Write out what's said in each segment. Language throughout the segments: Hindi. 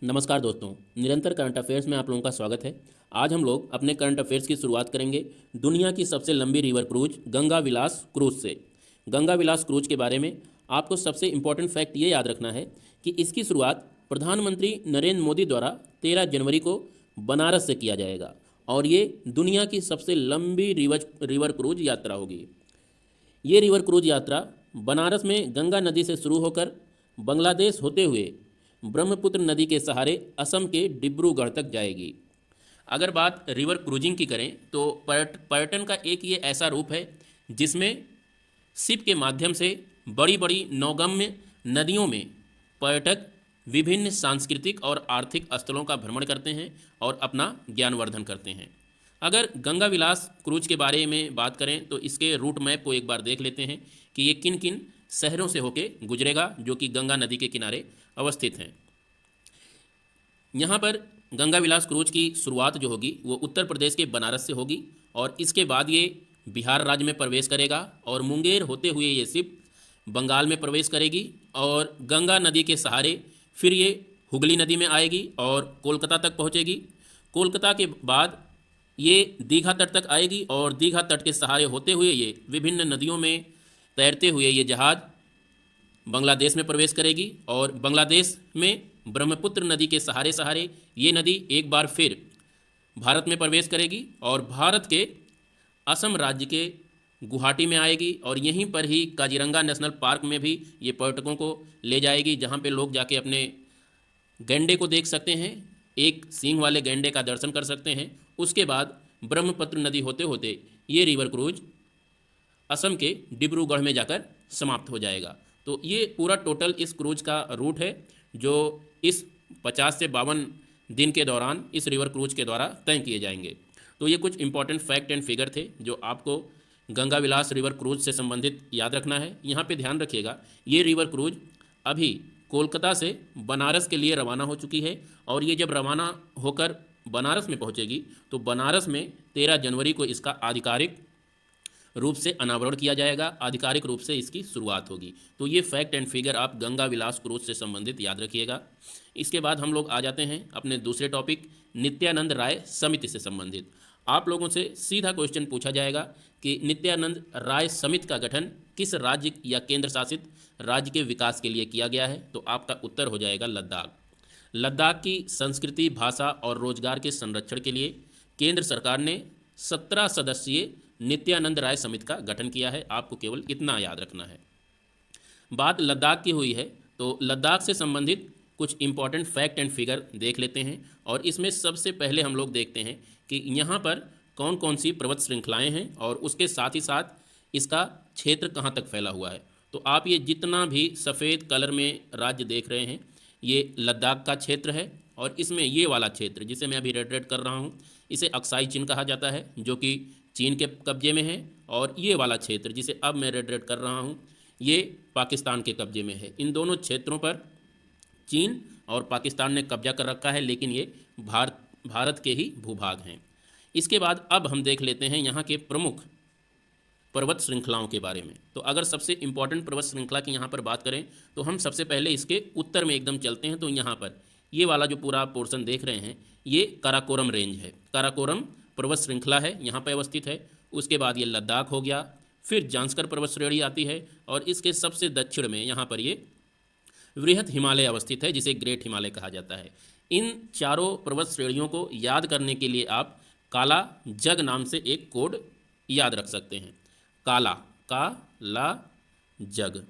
नमस्कार दोस्तों, निरंतर करंट अफेयर्स में आप लोगों का स्वागत है। आज हम लोग अपने करंट अफेयर्स की शुरुआत करेंगे दुनिया की सबसे लंबी रिवर क्रूज गंगा विलास क्रूज से। गंगा विलास क्रूज के बारे में आपको सबसे इम्पॉर्टेंट फैक्ट ये याद रखना है कि इसकी शुरुआत प्रधानमंत्री नरेंद्र मोदी द्वारा 13 जनवरी को बनारस से किया जाएगा और ये दुनिया की सबसे लंबी रिवर क्रूज यात्रा होगी। ये रिवर क्रूज यात्रा बनारस में गंगा नदी से शुरू होकर बांग्लादेश होते हुए ब्रह्मपुत्र नदी के सहारे असम के डिब्रूगढ़ तक जाएगी। अगर बात रिवर क्रूजिंग की करें तो पर्यटन का एक ये ऐसा रूप है जिसमें शिप के माध्यम से बड़ी बड़ी नौगम्य नदियों में पर्यटक विभिन्न सांस्कृतिक और आर्थिक स्थलों का भ्रमण करते हैं और अपना ज्ञानवर्धन करते हैं। अगर गंगा विलास क्रूज के बारे में बात करें तो इसके रूट मैप को एक बार देख लेते हैं कि ये किन किन शहरों से होके गुजरेगा जो कि गंगा नदी के किनारे अवस्थित हैं। यहाँ पर गंगा विलास क्रूज की शुरुआत जो होगी वो उत्तर प्रदेश के बनारस से होगी और इसके बाद ये बिहार राज्य में प्रवेश करेगा और मुंगेर होते हुए ये शिप बंगाल में प्रवेश करेगी और गंगा नदी के सहारे फिर ये हुगली नदी में आएगी और कोलकाता तक पहुँचेगी। कोलकाता के बाद ये दीघा तट तक आएगी और दीघा तट के सहारे होते हुए ये विभिन्न नदियों में तैरते हुए ये जहाज़ बांग्लादेश में प्रवेश करेगी और बांग्लादेश में ब्रह्मपुत्र नदी के सहारे सहारे ये नदी एक बार फिर भारत में प्रवेश करेगी और भारत के असम राज्य के गुवाहाटी में आएगी और यहीं पर ही काजीरंगा नेशनल पार्क में भी ये पर्यटकों को ले जाएगी, जहाँ पे लोग जाके अपने गैंडे को देख सकते हैं, एक सींग वाले गैंडे का दर्शन कर सकते हैं। उसके बाद ब्रह्मपुत्र नदी होते होते ये रिवर क्रूज असम के डिब्रूगढ़ में जाकर समाप्त हो जाएगा। तो ये पूरा टोटल इस क्रूज का रूट है जो इस 50 से 52 दिन के दौरान इस रिवर क्रूज के द्वारा तय किए जाएंगे। तो ये कुछ इंपॉर्टेंट फैक्ट एंड फिगर थे जो आपको गंगा विलास रिवर क्रूज से संबंधित याद रखना है। यहाँ पे ध्यान रखिएगा, ये रिवर क्रूज अभी कोलकाता से बनारस के लिए रवाना हो चुकी है और ये जब रवाना होकर बनारस में पहुँचेगी तो बनारस में 13 जनवरी को इसका आधिकारिक रूप से अनावरण किया जाएगा, आधिकारिक रूप से इसकी शुरुआत होगी। तो ये फैक्ट एंड फिगर आप गंगा विलास क्रूज से संबंधित याद रखिएगा। इसके बाद हम लोग आ जाते हैं अपने दूसरे टॉपिक नित्यानंद राय समिति से संबंधित। आप लोगों से सीधा क्वेश्चन पूछा जाएगा कि नित्यानंद राय समिति का गठन किस राज्य या केंद्र शासित राज्य के विकास के लिए किया गया है, तो आपका उत्तर हो जाएगा लद्दाख। लद्दाख की संस्कृति, भाषा और रोजगार के संरक्षण के लिए केंद्र सरकार ने 17 सदस्यीय नित्यानंद राय समिति का गठन किया है। आपको केवल इतना याद रखना है। बात लद्दाख की हुई है तो लद्दाख से संबंधित कुछ इंपॉर्टेंट फैक्ट एंड फिगर देख लेते हैं और इसमें सबसे पहले हम लोग देखते हैं कि यहाँ पर कौन कौन सी पर्वत श्रृंखलाएँ हैं और उसके साथ ही साथ इसका क्षेत्र कहाँ तक फैला हुआ है। तो आप ये जितना भी सफ़ेद कलर में राज्य देख रहे हैं ये लद्दाख का क्षेत्र है और इसमें ये वाला क्षेत्र जिसे मैं अभी रेड रेड कर रहा हूँ इसे अक्साई चीन कहा जाता है जो कि चीन के कब्जे में है और ये वाला क्षेत्र जिसे अब मैं रेड रेड कर रहा हूँ ये पाकिस्तान के कब्जे में है। इन दोनों क्षेत्रों पर चीन और पाकिस्तान ने कब्जा कर रखा है लेकिन ये भारत के ही भूभाग हैं। इसके बाद अब हम देख लेते हैं यहाँ के प्रमुख पर्वत श्रृंखलाओं के बारे में। तो अगर सबसे इम्पॉर्टेंट पर्वत श्रृंखला की यहाँ पर बात करें तो हम सबसे पहले इसके उत्तर में एकदम चलते हैं। तो यहाँ पर ये वाला जो पूरा पोर्शन देख रहे हैं ये काराकोरम रेंज है, काराकोरम पर्वत श्रृंखला है, यहाँ पर अवस्थित है। उसके बाद ये लद्दाख हो गया, फिर जांस्कर पर्वत श्रेणी आती है और इसके सबसे दक्षिण में यहाँ पर ये वृहत हिमालय अवस्थित है जिसे ग्रेट हिमालय कहा जाता है। इन चारों पर्वत श्रेणियों को याद करने के लिए आप काला जग नाम से एक कोड याद रख सकते हैं। काला ला जग,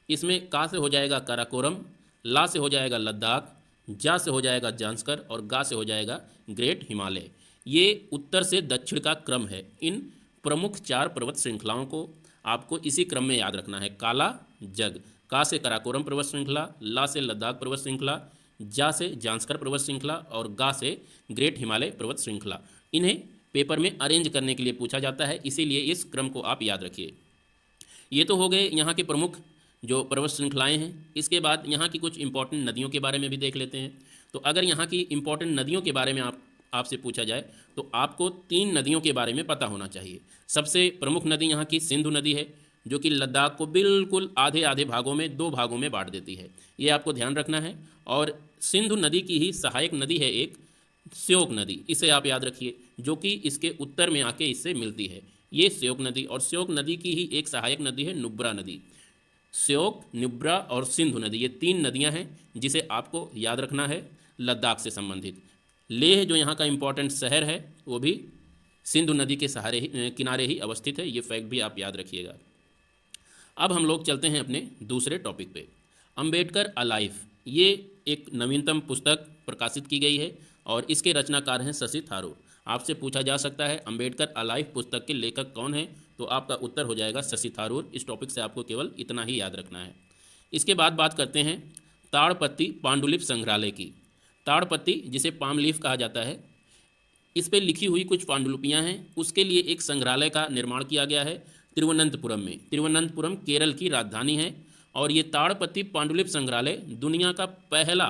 इसमें का से हो जाएगा काराकोरम, ला से हो जाएगा लद्दाख, जा से हो जाएगा जांस्कर और गा से हो जाएगा ग्रेट हिमालय। ये उत्तर से दक्षिण का क्रम है। इन प्रमुख 4 पर्वत श्रृंखलाओं को आपको इसी क्रम में याद रखना है। काला जग, का से काराकोरम पर्वत श्रृंखला, ला से लद्दाख पर्वत श्रृंखला, जा से जांस्कर पर्वत श्रृंखला और गा से ग्रेट हिमालय पर्वत श्रृंखला। इन्हें पेपर में अरेंज करने के लिए पूछा जाता है, इसीलिए इस क्रम को आप याद रखिए। ये तो हो गए यहाँ के प्रमुख जो पर्वत श्रृंखलाएँ हैं। इसके बाद यहाँ की कुछ इंपॉर्टेंट नदियों के बारे में भी देख लेते हैं। तो अगर यहाँ की इंपॉर्टेंट नदियों के बारे में आपसे पूछा जाए तो आपको 3 नदियों के बारे में पता होना चाहिए। सबसे प्रमुख नदी यहाँ की सिंधु नदी है जो कि लद्दाख को बिल्कुल आधे आधे भागों में, 2 भागों में बांट देती है। ये आपको ध्यान रखना है। और सिंधु नदी की ही सहायक नदी है एक, श्योक नदी, इसे आप याद रखिए, जो कि इसके उत्तर में आके इससे मिलती है। ये श्योक नदी, और श्योक नदी की ही एक सहायक नदी है नुब्रा नदी। श्योक, नुब्रा और सिंधु नदी, ये 3 नदियां हैं जिसे आपको याद रखना है लद्दाख से संबंधित। लेह जो यहाँ का इम्पोर्टेंट शहर है वो भी सिंधु नदी के सहारे ही, किनारे ही अवस्थित है। ये फैक्ट भी आप याद रखिएगा। अब हम लोग चलते हैं अपने दूसरे टॉपिक पे। अंबेडकर अलाइव, ये एक नवीनतम पुस्तक प्रकाशित की गई है और इसके रचनाकार हैं शशि थारूर। आपसे पूछा जा सकता है अंबेडकर अलाइव पुस्तक के लेखक कौन है, तो आपका उत्तर हो जाएगा शशि थारूर। इस टॉपिक से आपको केवल इतना ही याद रखना है। इसके बाद बात करते हैं ताड़पत्ती पांडुलिपि संग्रहालय की। ताड़पत्ती, जिसे पाम लीफ कहा जाता है, इस पे लिखी हुई कुछ पांडुलिपियाँ हैं, उसके लिए एक संग्रहालय का निर्माण किया गया है तिरुवनंतपुरम में। तिरुवनंतपुरम केरल की राजधानी है और ये ताड़पत्ती पांडुलिपि संग्रहालय दुनिया का पहला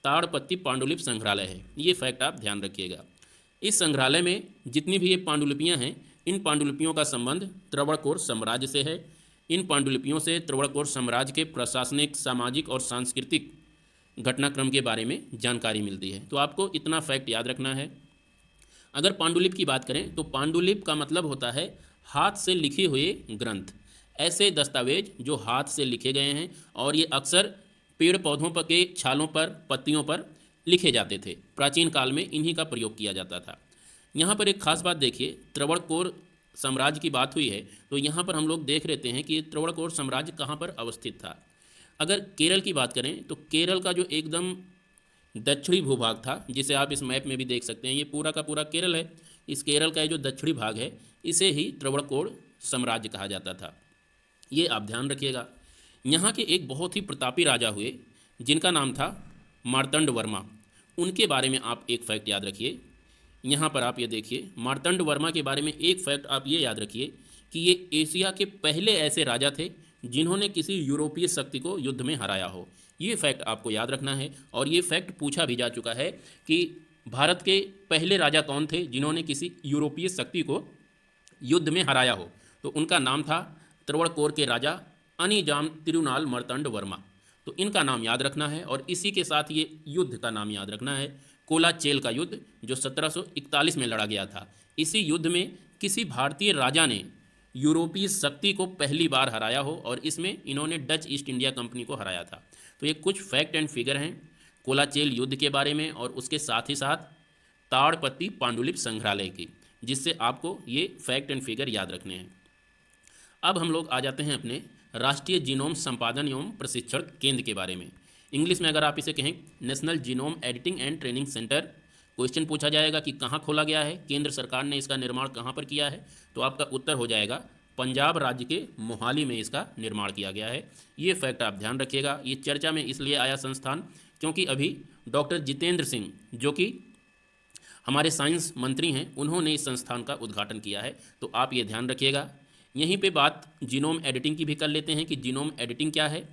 ताड़पत्ती पांडुलिपि संग्रहालय है। ये फैक्ट आप ध्यान रखिएगा। इस संग्रहालय में जितनी भी ये पांडुलिपियाँ हैं, इन पांडुलिपियों का संबंध त्रवणकोर साम्राज्य से है। इन पांडुलिपियों से त्रवणकोर साम्राज्य के प्रशासनिक, सामाजिक और सांस्कृतिक घटनाक्रम के बारे में जानकारी मिलती है। तो आपको इतना फैक्ट याद रखना है। अगर पांडुलिपि की बात करें तो पांडुलिपि का मतलब होता है हाथ से लिखे हुए ग्रंथ, ऐसे दस्तावेज जो हाथ से लिखे गए हैं, और ये अक्सर पेड़ पौधों पर के छालों पर, पत्तियों पर लिखे जाते थे। प्राचीन काल में इन्हीं का प्रयोग किया जाता था। यहाँ पर एक खास बात देखिए, त्रवणकोर साम्राज्य की बात हुई है तो यहाँ पर हम लोग देख लेते हैं कि त्रवणकोर साम्राज्य कहाँ पर अवस्थित था। अगर केरल की बात करें तो केरल का जो एकदम दक्षिणी भूभाग था, जिसे आप इस मैप में भी देख सकते हैं, ये पूरा का पूरा केरल है। इस केरल का जो दक्षिणी भाग है इसे ही त्रवणकोर साम्राज्य कहा जाता था। ये आप ध्यान रखिएगा। यहाँ के एक बहुत ही प्रतापी राजा हुए जिनका नाम था मार्तंड वर्मा। उनके बारे में आप एक फैक्ट याद रखिए। यहाँ पर आप ये देखिए, मार्तंड वर्मा के बारे में एक फैक्ट आप ये याद रखिए कि ये एशिया के पहले ऐसे राजा थे जिन्होंने किसी यूरोपीय शक्ति को युद्ध में हराया हो। ये फैक्ट आपको याद रखना है। और ये फैक्ट पूछा भी जा चुका है कि भारत के पहले राजा कौन थे जिन्होंने किसी यूरोपीय शक्ति को युद्ध में हराया हो, तो उनका नाम था त्रवणकोर के राजा अनिजाम तिरुनाल मर्तंड वर्मा। तो इनका नाम याद रखना है। और इसी के साथ ये युद्ध का नाम याद रखना है, कोलाचेल का युद्ध, जो 1741 में लड़ा गया था। इसी युद्ध में किसी भारतीय राजा ने यूरोपीय शक्ति को पहली बार हराया हो और इसमें इन्होंने डच ईस्ट इंडिया कंपनी को हराया था। तो ये कुछ फैक्ट एंड फिगर हैं कोलाचेल युद्ध के बारे में और उसके साथ ही साथ ताड़पत्ती पांडुलिपि संग्रहालय की, जिससे आपको ये फैक्ट एंड फिगर याद रखने हैं। अब हम लोग आ जाते हैं अपने राष्ट्रीय जीनोम संपादन एवं प्रशिक्षण केंद्र के बारे में। इंग्लिश में अगर आप इसे कहें national genome editing and training centre. Question पूछा जाएगा कि कहाँ खोला गया है, केंद्र सरकार ने इसका निर्माण कहाँ पर किया है, तो आपका उत्तर हो जाएगा पंजाब राज्य के मोहाली में इसका निर्माण किया गया है। ये फैक्ट आप ध्यान रखिएगा। ये चर्चा में इसलिए आया संस्थान क्योंकि अभी डॉक्टर जितेंद्र सिंह, जो कि हमारे साइंस मंत्री हैं, उन्होंने इस संस्थान का उद्घाटन किया है। तो आप ये ध्यान रखिएगा। यहीं पे बात जीनोम एडिटिंग की भी कर लेते हैं कि जीनोम एडिटिंग क्या है।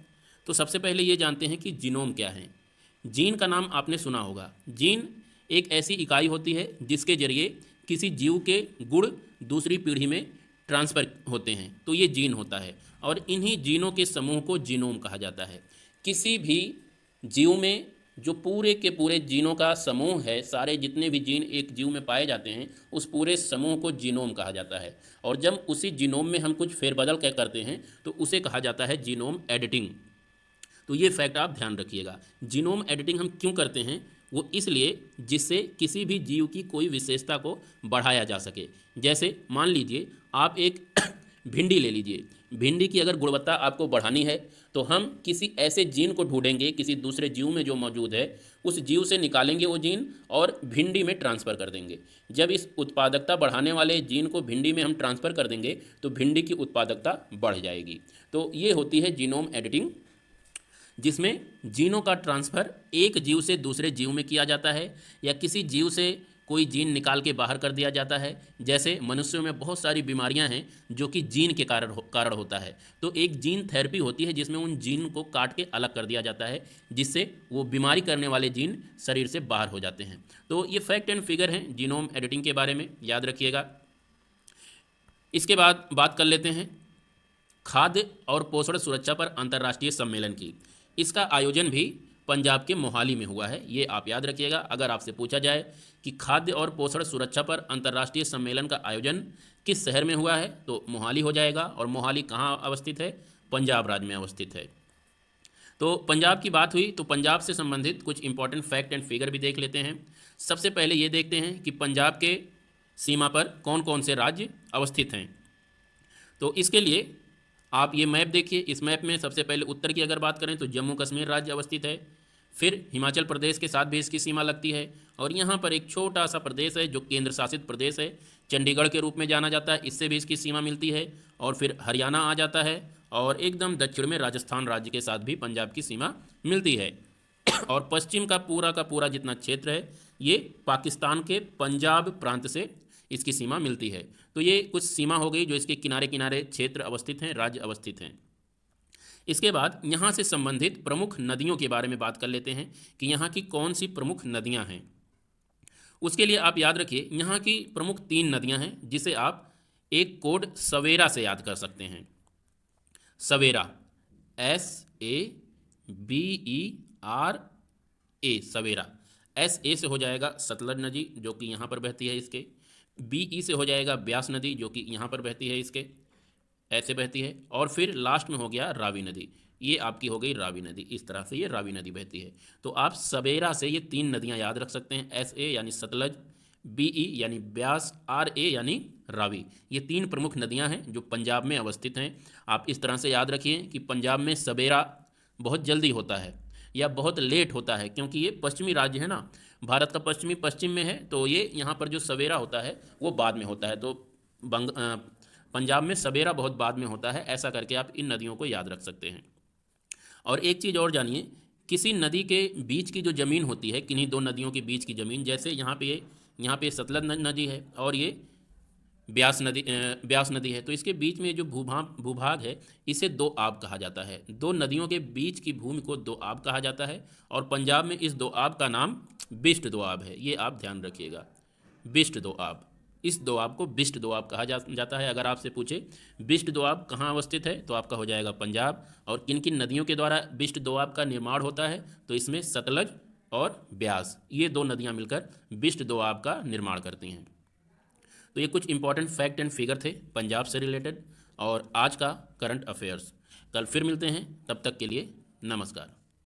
तो सबसे पहले ये जानते हैं कि जीनोम क्या है। जीन का नाम आपने सुना होगा। जीन एक ऐसी इकाई होती है जिसके जरिए किसी जीव के गुण दूसरी पीढ़ी में ट्रांसफ़र होते हैं, तो ये जीन होता है। और इन्हीं जीनों के समूह को जीनोम कहा जाता है। किसी भी जीव में जो पूरे के पूरे जीनों का समूह है, सारे जितने भी जीन एक जीव में पाए जाते हैं, उस पूरे समूह को जीनोम कहा जाता है। और जब उसी जीनोम में हम कुछ फेरबदल करते हैं तो उसे कहा जाता है जीनोम एडिटिंग। तो ये फैक्ट आप ध्यान रखिएगा। जीनोम एडिटिंग हम क्यों करते हैं, वो इसलिए जिससे किसी भी जीव की कोई विशेषता को बढ़ाया जा सके। जैसे मान लीजिए आप एक भिंडी ले लीजिए। भिंडी की अगर गुणवत्ता आपको बढ़ानी है तो हम किसी ऐसे जीन को ढूंढेंगे, किसी दूसरे जीव में जो मौजूद है उस जीव से निकालेंगे वो जीन और भिंडी में ट्रांसफ़र कर देंगे। जब इस उत्पादकता बढ़ाने वाले जीन को भिंडी में हम ट्रांसफ़र कर देंगे तो भिंडी की उत्पादकता बढ़ जाएगी। तो ये होती है जीनोम एडिटिंग, जिसमें जीनों का ट्रांसफ़र एक जीव से दूसरे जीव में किया जाता है या किसी जीव से कोई जीन निकाल के बाहर कर दिया जाता है। जैसे मनुष्यों में बहुत सारी बीमारियां हैं जो कि जीन के कारण होता है, तो एक जीन थेरेपी होती है जिसमें उन जीन को काट के अलग कर दिया जाता है, जिससे वो बीमारी करने वाले जीन शरीर से बाहर हो जाते हैं। तो ये फैक्ट एंड फिगर हैं जीनोम एडिटिंग के बारे में, याद रखिएगा। इसके बाद बात कर लेते हैं खाद्य और पोषण सुरक्षा पर अंतर्राष्ट्रीय सम्मेलन की। इसका आयोजन भी पंजाब के मोहाली में हुआ है, ये आप याद रखिएगा। अगर आपसे पूछा जाए कि खाद्य और पोषण सुरक्षा पर अंतर्राष्ट्रीय सम्मेलन का आयोजन किस शहर में हुआ है, तो मोहाली हो जाएगा। और मोहाली कहाँ अवस्थित है? पंजाब राज्य में अवस्थित है। तो पंजाब की बात हुई तो पंजाब से संबंधित कुछ इंपॉर्टेंट फैक्ट एंड फिगर भी देख लेते हैं। सबसे पहले ये देखते हैं कि पंजाब के सीमा पर कौन कौन से राज्य अवस्थित हैं। तो इसके लिए आप ये मैप देखिए। इस मैप में सबसे पहले उत्तर की अगर बात करें तो जम्मू कश्मीर राज्य अवस्थित है। फिर हिमाचल प्रदेश के साथ भी इसकी सीमा लगती है। और यहाँ पर एक छोटा सा प्रदेश है जो केंद्र शासित प्रदेश है, चंडीगढ़ के रूप में जाना जाता है, इससे भी इसकी सीमा मिलती है। और फिर हरियाणा आ जाता है और एकदम दक्षिण में राजस्थान राज्य के साथ भी पंजाब की सीमा मिलती है। और पश्चिम का पूरा जितना क्षेत्र है ये पाकिस्तान के पंजाब प्रांत से इसकी सीमा मिलती है। तो ये कुछ सीमा हो गई जो इसके किनारे किनारे क्षेत्र अवस्थित हैं, राज्य अवस्थित हैं। इसके बाद यहाँ से संबंधित प्रमुख नदियों के बारे में बात कर लेते हैं कि यहाँ की कौन सी प्रमुख नदियाँ हैं। उसके लिए आप याद रखिए यहाँ की प्रमुख 3 नदियाँ हैं जिसे आप एक कोड सवेरा से याद कर सकते हैं। सवेरा, SABERA, सवेरा। SA से हो जाएगा सतलज नदी जो कि यहाँ पर बहती है इसके। BE से हो जाएगा ब्यास नदी जो कि यहाँ पर बहती है इसके, ऐसे बहती है। और फिर लास्ट में हो गया रावी नदी, ये आपकी हो गई रावी नदी। इस तरह से ये रावी नदी बहती है। तो आप सवेरा से ये 3 नदियाँ याद रख सकते हैं, SA यानी सतलज, BE यानी ब्यास, RA यानी रावी। ये 3 प्रमुख नदियाँ हैं जो पंजाब में अवस्थित हैं। आप इस तरह से याद रखिए कि पंजाब में सवेरा बहुत जल्दी होता है या बहुत लेट होता है, क्योंकि ये पश्चिमी राज्य है ना, भारत का पश्चिम में है। तो ये यहाँ पर जो सवेरा होता है वो बाद में होता है। तो पंजाब में सवेरा बहुत बाद में होता है। ऐसा करके आप इन नदियों को याद रख सकते हैं। और एक चीज़ और जानिए, किसी नदी के बीच की जो ज़मीन होती है, किन्हीं 2 नदियों के बीच की ज़मीन, जैसे यहाँ पे सतलज नदी है और ये ब्यास नदी है, तो इसके बीच में जो भूभाग है इसे 2 आब कहा जाता है। 2 नदियों के बीच की भूमि को 2 आब कहा जाता है। और पंजाब में इस 2 आब का नाम बिष्ट दोआब है, ये आप ध्यान रखिएगा, बिष्ट दोआब। इस दोआब को बिष्ट दोआब कहा जाता है। अगर आपसे पूछे बिष्ट दोआब कहाँ अवस्थित है तो आपका हो जाएगा पंजाब। और किन किन नदियों के द्वारा बिष्ट दोआब का निर्माण होता है, तो इसमें सतलज और ब्यास, ये 2 नदियाँ मिलकर बिष्ट दोआब का निर्माण करती हैं। तो ये कुछ इंपॉर्टेंट फैक्ट एंड फिगर थे पंजाब से रिलेटेड और आज का करंट अफेयर्स। कल फिर मिलते हैं, तब तक के लिए नमस्कार।